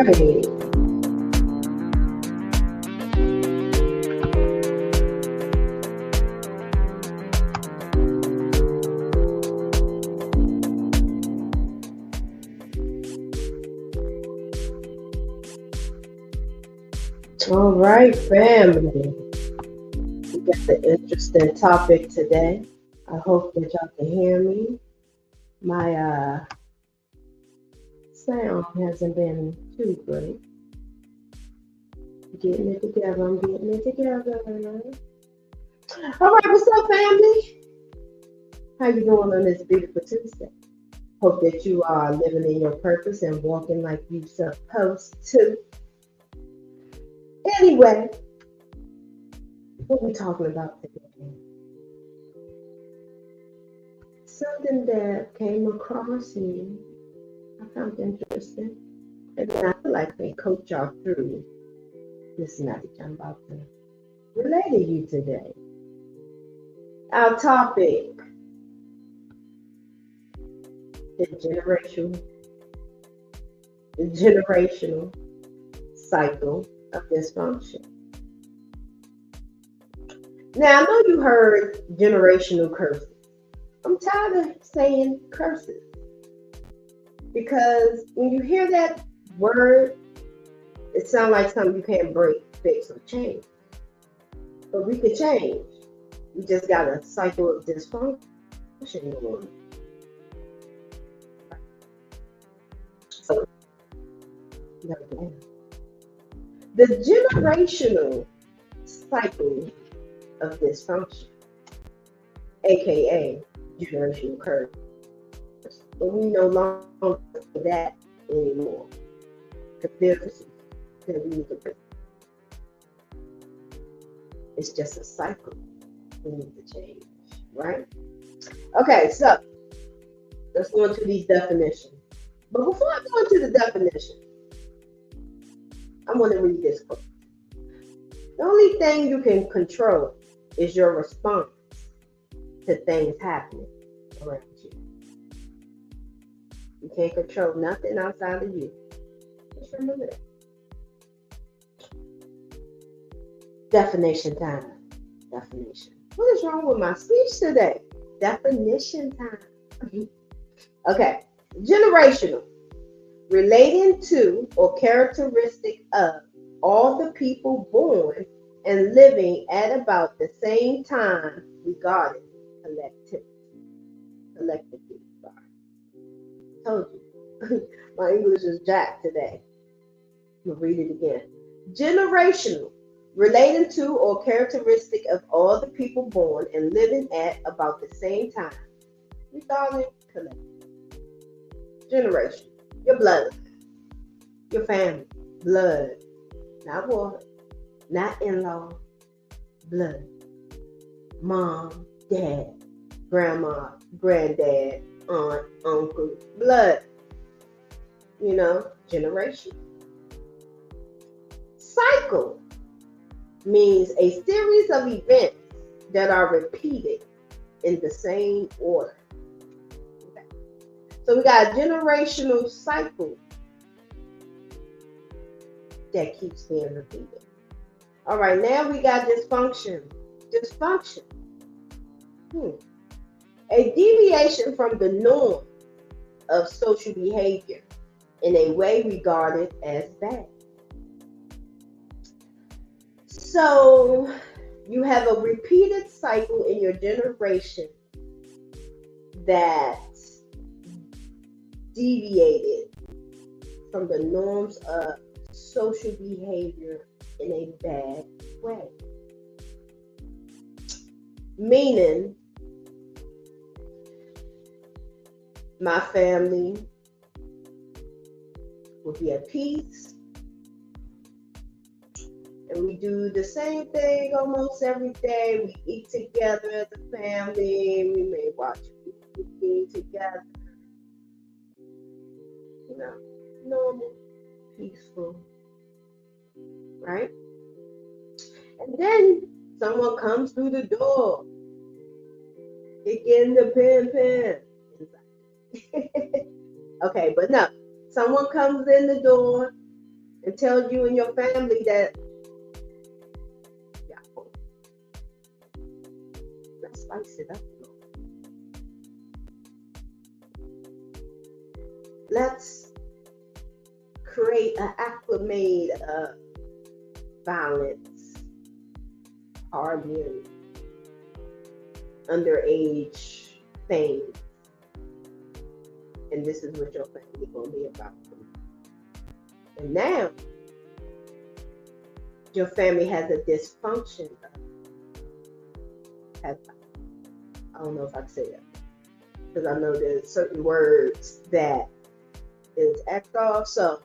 right. All right, family. We got an interesting topic today. I hope that y'all can hear me. My sound hasn't been too great. Getting it together. I'm getting it together. All right, what's up, family? How you doing on this beautiful Tuesday? Hope that you are living in your purpose and walking like you supposed to. Anyway, what we talking about today? Something that came across me, I found interesting, and I feel like I can coach y'all through this message I'm about to relay to you today. Our topic: the generational cycle of dysfunction. Now, I know you heard generational curses. I'm tired of saying curses because when you hear that word, it sounds like something you can't break, fix, or change. But we could change. We just got a cycle of dysfunction going on. So, the generational cycle of dysfunction, aka generational curse, but we no longer do that anymore. Because it's just a cycle we need to change, right? Okay, so let's go into these definitions. But before I go into the definition, I want to read this quote. The only thing you can control is your response to things happening around you. You can't control nothing outside of you. Just remember that. Definition time. Definition. What is wrong with my speech today? Definition time. Okay. Generational. Relating to or characteristic of all the people born and living at about the same time regarded collectively. Sorry. Told you. My English is jacked today. I'm going to read it again. Generational. Relating to or characteristic of all the people born and living at about the same time regarding collectively. Generation. Your blood. Your family. Blood. Not water. Not in-law. Blood. Mom. Dad. Grandma. Granddad. Aunt. Uncle. Blood. You know, generation. Cycle means a series of events that are repeated in the same order. Okay. So we got a generational cycle that keeps being repeated. All right, now we got dysfunction. Dysfunction. A deviation from the norm of social behavior in a way regarded as bad. So you have a repeated cycle in your generation that deviated from the norms of social behavior in a bad way. Meaning, my family will be at peace, and we do the same thing almost every day. We eat together as a family. We may watch TV together. You know, normal, peaceful, right? And then someone comes through the door, kicking the pin. Okay, but no. Someone comes in the door and tell you and your family that, yeah, let's spice it up. Let's create an acclimate of violence, arguing, underage things. And this is what your family gonna be about. And now your family has a dysfunction. I don't know if I can say that, because I know there's certain words that is X off. So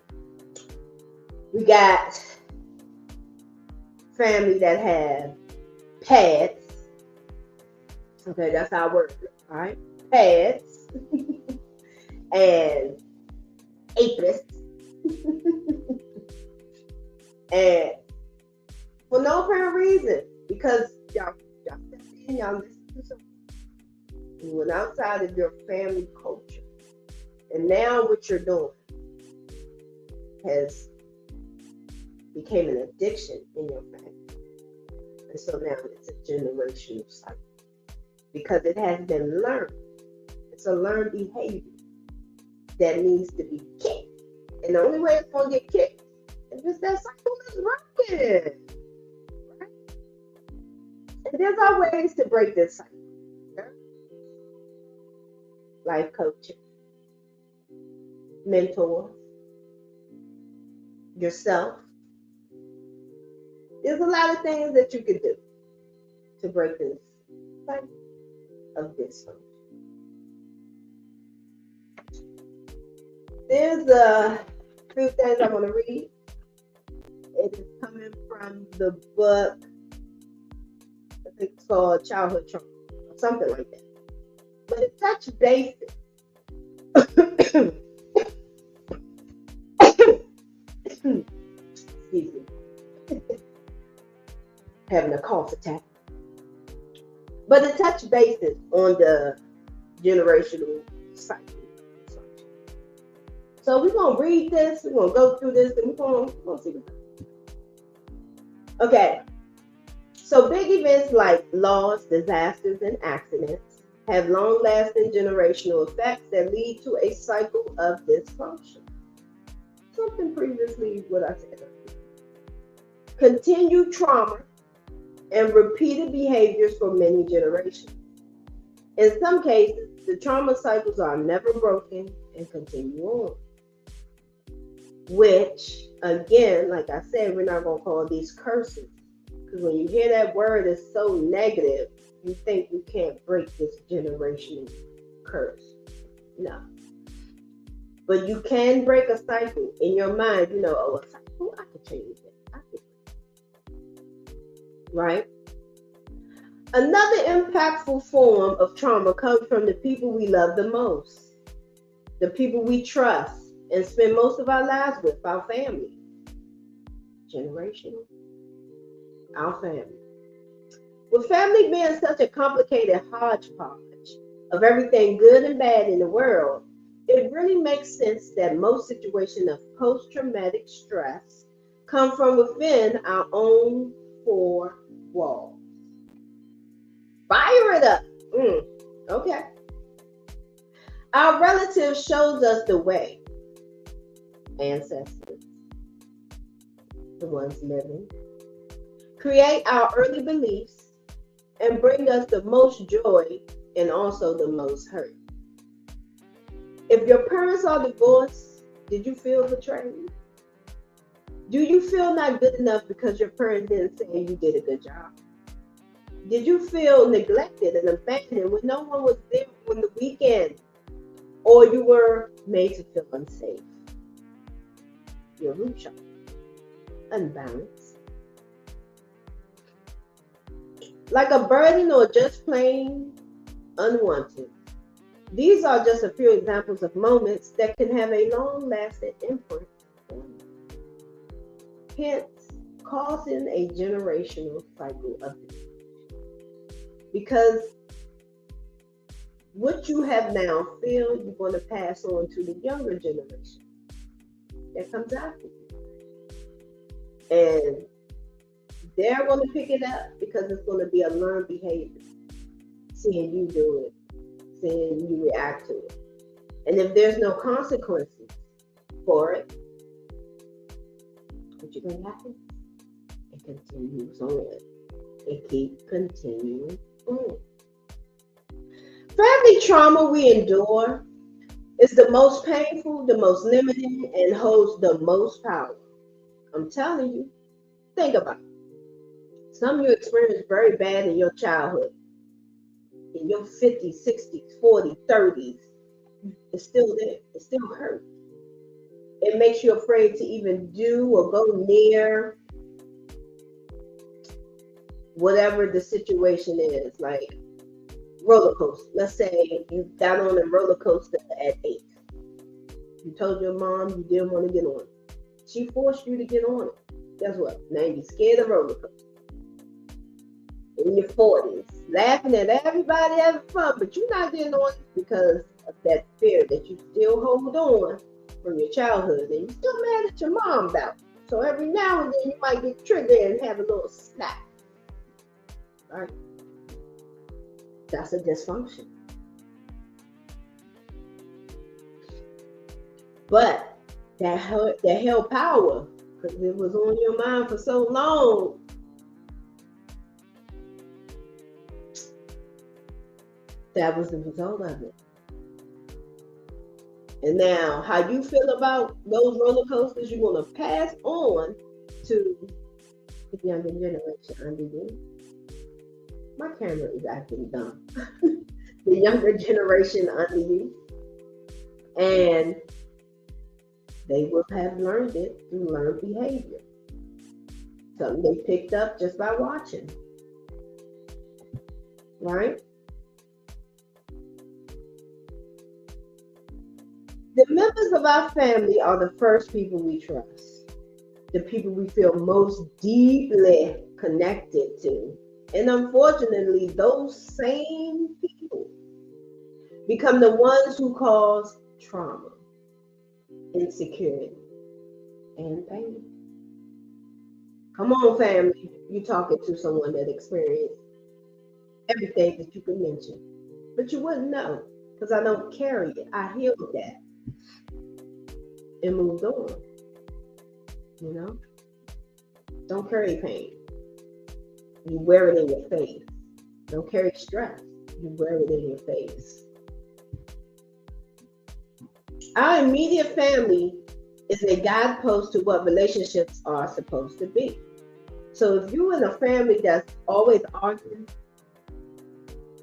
we got family that have pads. Okay, that's our word, all right? Pads and aprons. And for no apparent reason, because y'all listen to something. You went outside of your family culture. And now what you're doing has became an addiction in your family. And so now it's a generational cycle. Because it has been learned. It's a learned behavior that needs to be kicked. And the only way it's going to get kicked is if that cycle is broken. Right? And there's our ways to break this cycle. Life coaching, mentors, yourself. There's a lot of things that you can do to break this cycle of dysfunction. There's a few things I want to read. It is coming from the book, I think it's called Childhood Trauma, or something like that. But it touched bases. Excuse me. Having a cough attack. But it touched bases on the generational cycle. So we're going to read this, we're going to go through this, and we're going to see what's happening. Okay. So big events like laws, disasters, and accidents have long-lasting generational effects that lead to a cycle of dysfunction. Something previously what I said. Continued trauma and repeated behaviors for many generations. In some cases, the trauma cycles are never broken and continue on. Which, again, like I said, we're not going to call these curses. Because when you hear that word, it's so negative, you think you can't break this generational curse. No. But you can break a cycle in your mind. You know, oh, a cycle, I can change it. I can. Right? Another impactful form of trauma comes from the people we love the most. The people we trust and spend most of our lives with, our family. Generational. Our family. With family being such a complicated hodgepodge of everything good and bad in the world, it really makes sense that most situations of post-traumatic stress come from within our own four walls. Fire it up. Okay. Our relatives shows us the way. Ancestors, the ones living, create our early beliefs and bring us the most joy and also the most hurt. If your parents are divorced, did you feel betrayed? Do you feel not good enough because your parents didn't say you did a good job? Did you feel neglected and abandoned when no one was there on the weekend? Or you were made to feel unsafe? Your root chakra, unbalanced. Like a burden or just plain unwanted. These are just a few examples of moments that can have a long-lasting imprint on you. Hence, causing a generational cycle of dysfunction. Because what you have now feel you're going to pass on to the younger generation that comes after you. And they're going to pick it up because it's going to be a learned behavior. Seeing you do it, seeing you react to it. And if there's no consequences for it, what you're going to happen? It continues on. It keeps continuing on. Family trauma we endure is the most painful, the most limiting, and holds the most power. I'm telling you, think about it. Some of you experienced very bad in your childhood, in your 50s, 60s, 40s, 30s. It's still there. It still hurts. It makes you afraid to even do or go near whatever the situation is, like roller coaster. Let's say you got on a roller coaster at 8. You told your mom you didn't want to get on it. She forced you to get on it. Guess what? Now you're scared of roller coasters. In your 40s, laughing at everybody having fun, but you're not getting on it because of that fear that you still hold on from your childhood, and you're still mad at your mom about it. So every now and then you might get triggered and have a little snap. Right? That's a dysfunction. But that held power because it was on your mind for so long. That was the result of it. And now, how you feel about those roller coasters, you're going to pass on to the younger generation under you. My camera is acting dumb. The younger generation under you. And they will have learned it through learned behavior. Something they picked up just by watching. Right? The members of our family are the first people we trust, the people we feel most deeply connected to. And unfortunately, those same people become the ones who cause trauma, insecurity, and pain. Come on, family. You're talking to someone that experienced everything that you could mention. But you wouldn't know because I don't carry it. I healed that and moved on. You know? Don't carry pain. You wear it in your face. Don't carry stress. You wear it in your face. Our immediate family is a guidepost to what relationships are supposed to be. So if you're in a family that's always arguing,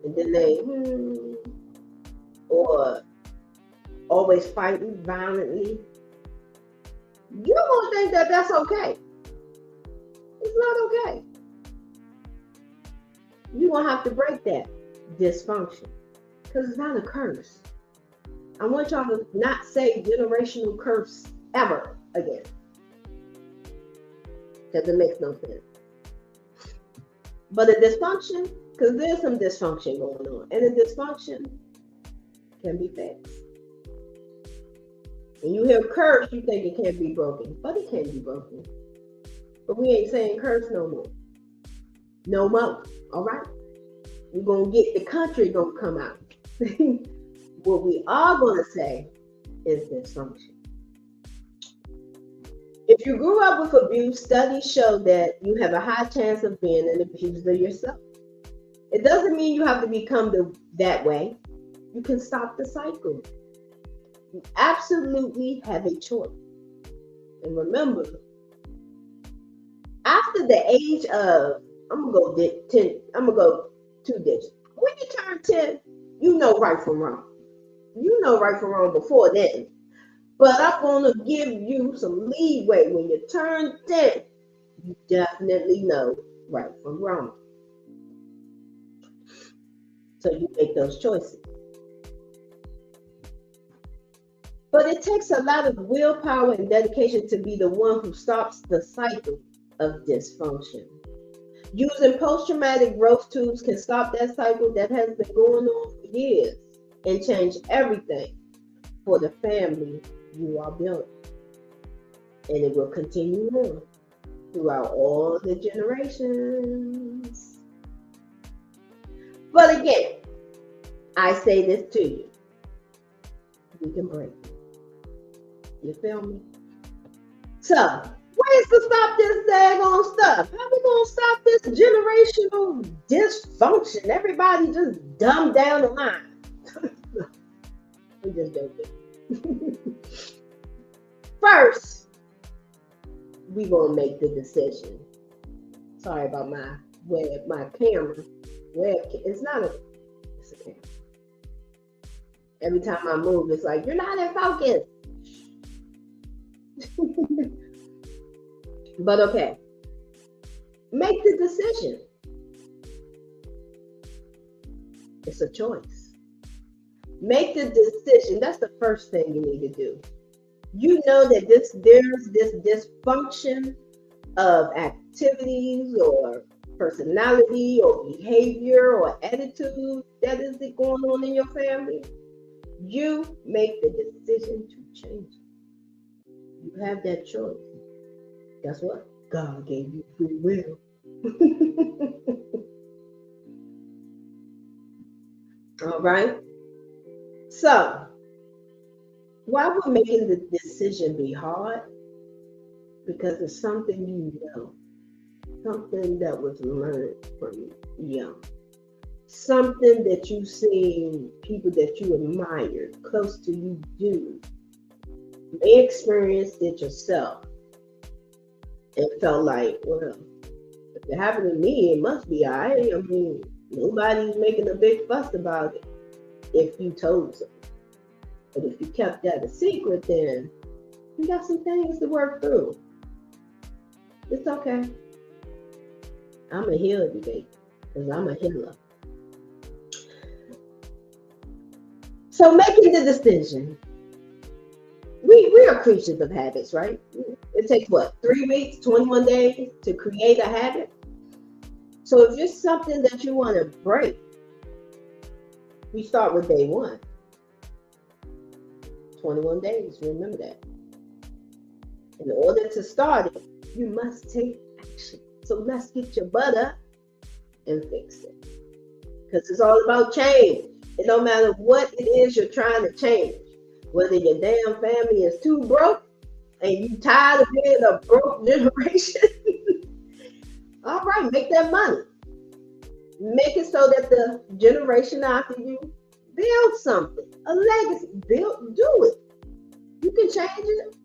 and then they, or always fighting violently, you're going to think that that's okay. It's not okay. You're going to have to break that dysfunction because it's not a curse. I want y'all to not say generational curse ever again because it makes no sense. But a dysfunction, because there's some dysfunction going on, and a dysfunction can be fixed. When you hear curse, you think it can't be broken, but it can be broken. But we ain't saying curse no more. No more. All right? We're going to get the country going to come out. What we are going to say is dysfunction. If you grew up with abuse, studies show that you have a high chance of being an abuser yourself. It doesn't mean you have to become that way. You can stop the cycle. You absolutely have a choice. And remember, after the age of, I'm gonna go 2 digits. When you turn 10, you know right from wrong. You know right from wrong before then. But I'm gonna give you some leeway. When you turn 10, you definitely know right from wrong. So you make those choices. But it takes a lot of willpower and dedication to be the one who stops the cycle of dysfunction. Using post-traumatic growth tools can stop that cycle that has been going on for years and change everything for the family you are building. And it will continue on. throughout all the generations. But again, I say this to you. We can break it. You feel me? So, ways to stop this daggone stuff. How we gonna stop this generational dysfunction? Everybody just dumb down the line. We just joking. First, we gonna make the decision. Sorry about my camera. It's not it's a camera. Every time I move, it's like, you're not in focus. But okay. Make the decision. It's a choice. Make the decision. That's the first thing you need to do. You know that there's this dysfunction of activities or personality or behavior or attitude that is going on in your family. You make the decision to change it. You have that choice. Guess what? God gave you free will. All right. So, why would making the decision be hard? Because it's something you know, something that was learned from young, something that you've seen people that you admired close to you do. You may experienced it yourself and felt like, well, if it happened to me, it must be all right. I mean, nobody's making a big fuss about it if you told them. But if you kept that a secret, then you got some things to work through. It's okay. I'm a healer today because I'm a healer. So making the decision. We are creatures of habits, right? It takes what, 3 weeks, 21 days to create a habit? So if it's something that you want to break, we start with day 1. 21 days, remember that. In order to start it, you must take action. So let's get your butt up and fix it. Because it's all about change. It don't matter what it is you're trying to change. Whether your damn family is too broke and you tired of being a broke generation. All right, make that money. Make it so that the generation after you build something, a legacy. Do it. You can change it.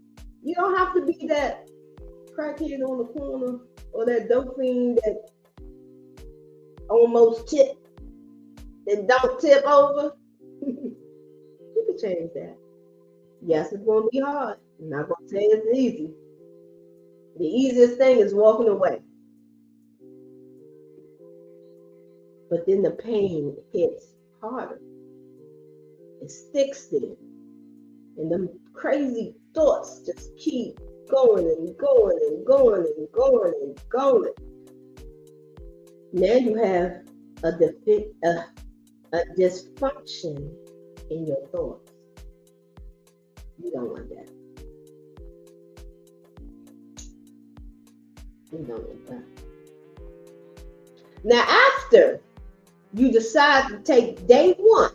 You don't have to be that crackhead on the corner or that dope fiend that almost tipped and don't tip over. You can change that. Yes, it's going to be hard. I'm not going to say it's easy. The easiest thing is walking away. But then the pain hits harder. It sticks there. And them crazy thoughts just keep going and going and going and going and going. Now you have a dysfunction in your thoughts. You don't want that. You don't want that. Now, after you decide to take day 1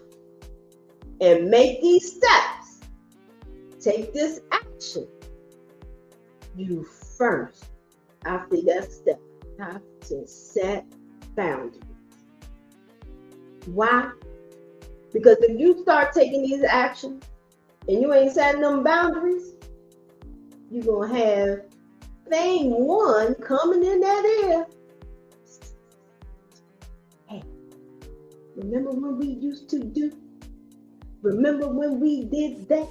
and make these steps, take this action, you first, after that step, have to set boundaries. Why? Because if you start taking these actions and you ain't setting them boundaries, you're going to have thing 1 coming in that ear. Hey, remember when we used to do? Remember when we did that?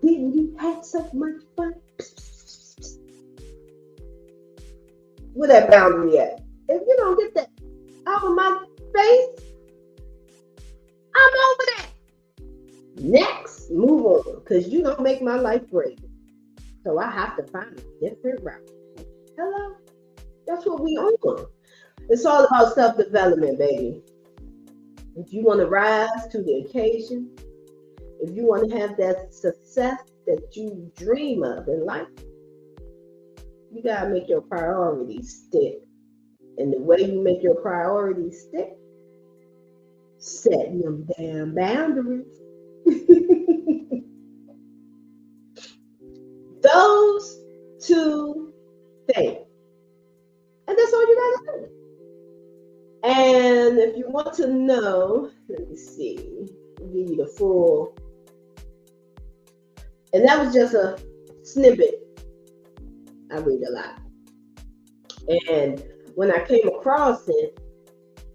Didn't you have so much fun? Where that boundary at? If you don't get that out of my face, I'm over that. Next, move on, because you don't make my life great. So I have to find a different route. Hello? That's what we on. It's all about self-development, baby. If you want to rise to the occasion, if you want to have that success that you dream of in life, You gotta make your priorities stick. And the way you make your priorities stick, setting them damn boundaries. Those two things. And that's all you gotta do. And if you want to know, let me see, I'll give you the full. And that was just a snippet. I read a lot. And when I came across it,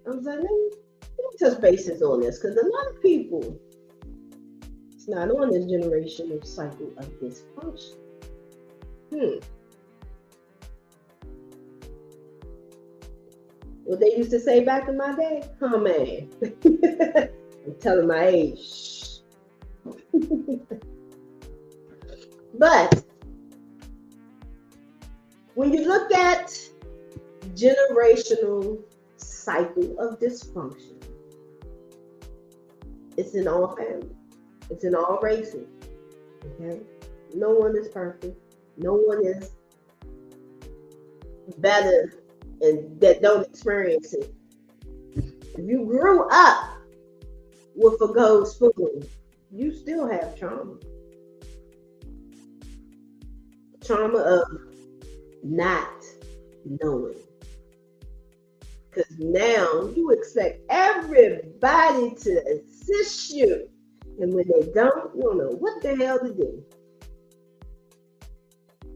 I was like, let me touch bases on this, because a lot of people, it's not on this generational cycle of dysfunction. What they used to say back in my day? Oh man. I'm telling my age. But when you look at generational cycle of dysfunction, it's in all families. It's in all races. Okay? No one is perfect. No one is better and that don't experience it. If you grew up with a gold spoon, you still have trauma. Trauma of not knowing. Because now you expect everybody to assist you. And when they don't, you don't know what the hell to do.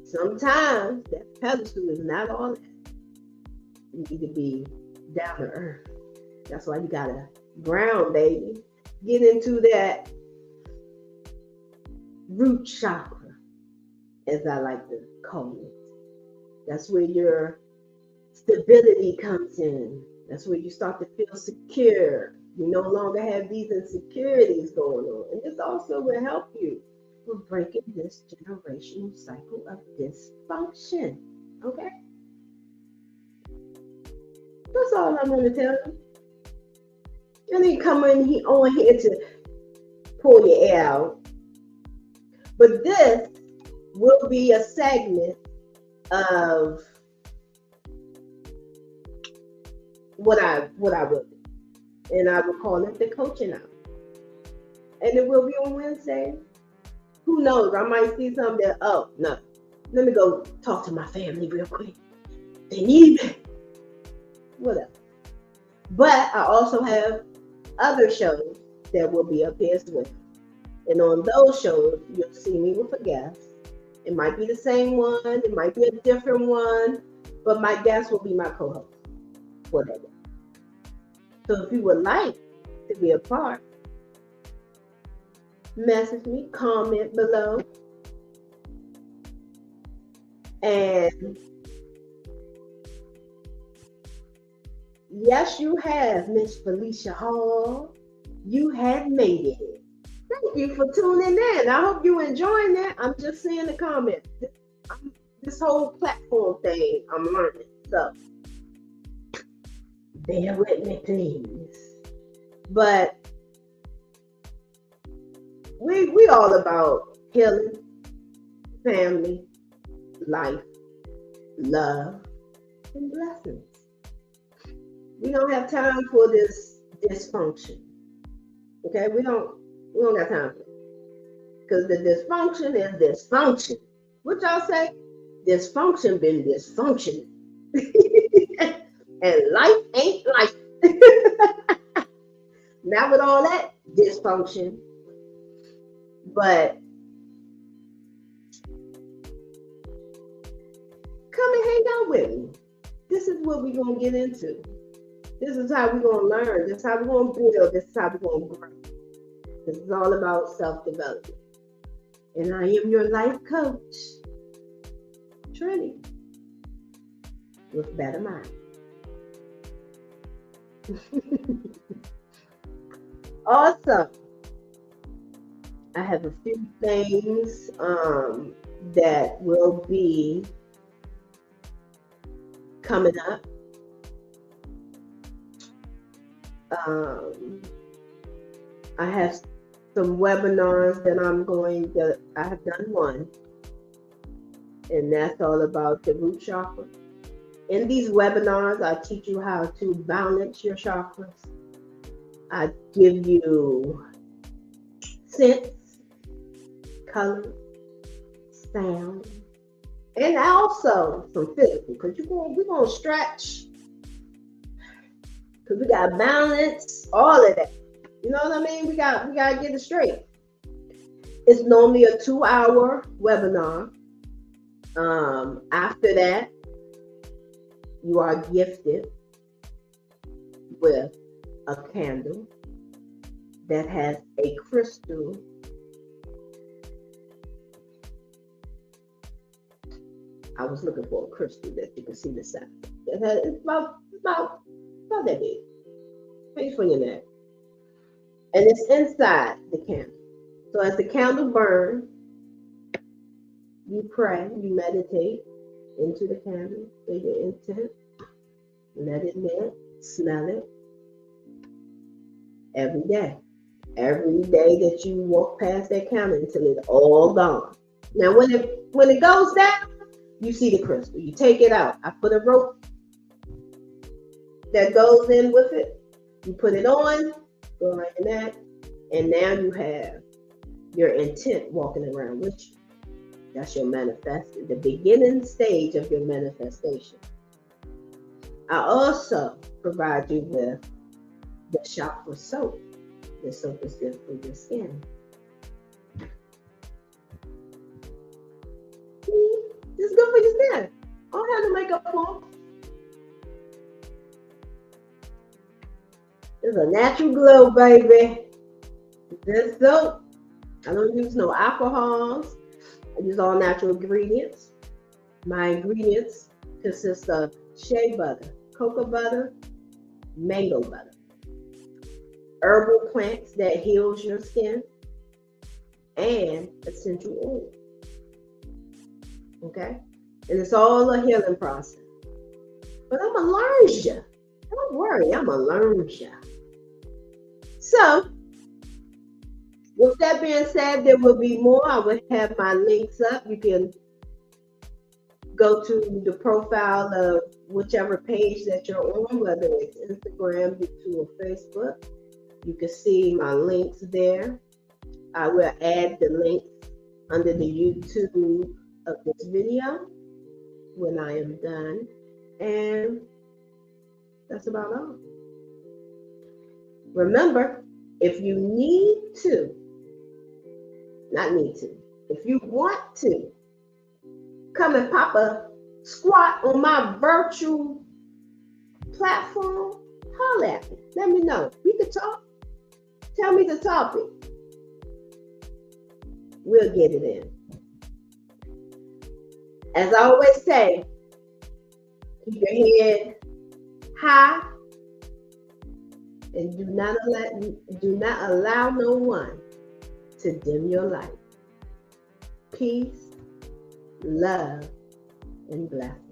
Sometimes that pedestal is not all that. You need to be down to earth. That's why you gotta ground, baby. Get into that root chakra, as I like to call it. That's where your stability comes in. That's where you start to feel secure. You no longer have these insecurities going on. And this also will help you with breaking this generational cycle of dysfunction. Okay? That's all I'm going to tell you. And then come on here to pull your air out. But this will be a segment of what I will do. And I will call it the coaching hour. And it will be on Wednesday. Who knows? I might see something that, oh, no. Let me go talk to my family real quick. They need me. Whatever. But I also have other shows that will be up here as well. And on those shows, you'll see me with a guest. It might be the same one. It might be a different one. But my guest will be my co-host. Whatever. So if you would like to be a part, message me, comment below. And yes, you have, Miss Felicia Hall. You have made it. Thank you for tuning in. I hope you're enjoying that. I'm just seeing the comments. This whole platform thing, I'm learning. So bear with me, please. But we all about healing, family, life, love, and blessings. We don't have time for this dysfunction. Okay, we don't got time for it. Because the dysfunction is dysfunction. What y'all say? Dysfunction been dysfunctioning. And life ain't life. Not with all that dysfunction. But come and hang out with me. This is what we're going to get into. This is how we're going to learn. This is how we're going to build. This is how we're going to grow. This is all about self-development. And I am your life coach, Trinity, with Better Mind. Awesome. I have a few things that will be coming up. I have some webinars that I have done one. and that's all about the root chakra. In these webinars, I teach you how to balance your chakras. I give you scents, colors, sound, and also some physical, because we're going to stretch, because we got to balance all of that. You know what I mean? We got to get it straight. It's normally a 2-hour webinar. After that, you are gifted with a candle that has a crystal. I was looking for a crystal that you can see the size. It's about that big. Page for your neck. And it's inside the candle. So as the candle burns, you pray, you meditate into the candle, say your intent, let it lit, smell it every day. Every day that you walk past that candle until it's all gone. Now when it goes down, you see the crystal. You take it out. I put a rope that goes in with it. You put it on, go around your neck, and now you have your intent walking around with you. That's your manifestation, the beginning stage of your manifestation. I also provide you with the chakra soap. The soap is good for your skin. It's good for your skin. I don't have to make up on. It's a natural glow, baby. This soap, I don't use no alcohols. I use all natural ingredients. My ingredients consist of shea butter, cocoa butter, mango butter, herbal plants that heals your skin, and essential oil. Okay? And it's all a healing process. But I'm going to learn you. Don't worry, I'm going to learn you. So, with that being said, there will be more. I will have my links up. You can go to the profile of whichever page that you're on, whether it's Instagram, YouTube, or Facebook. You can see my links there. I will add the links under the YouTube of this video when I am done. And that's about all. Remember, if you need to, not need to, if you want to, come and pop a squat on my virtual platform, holler at me. Let me know. We can talk. Tell me the topic. We'll get it in. As I always say, keep your head high and do not allow no one to dim your light. Peace, love, and blessings.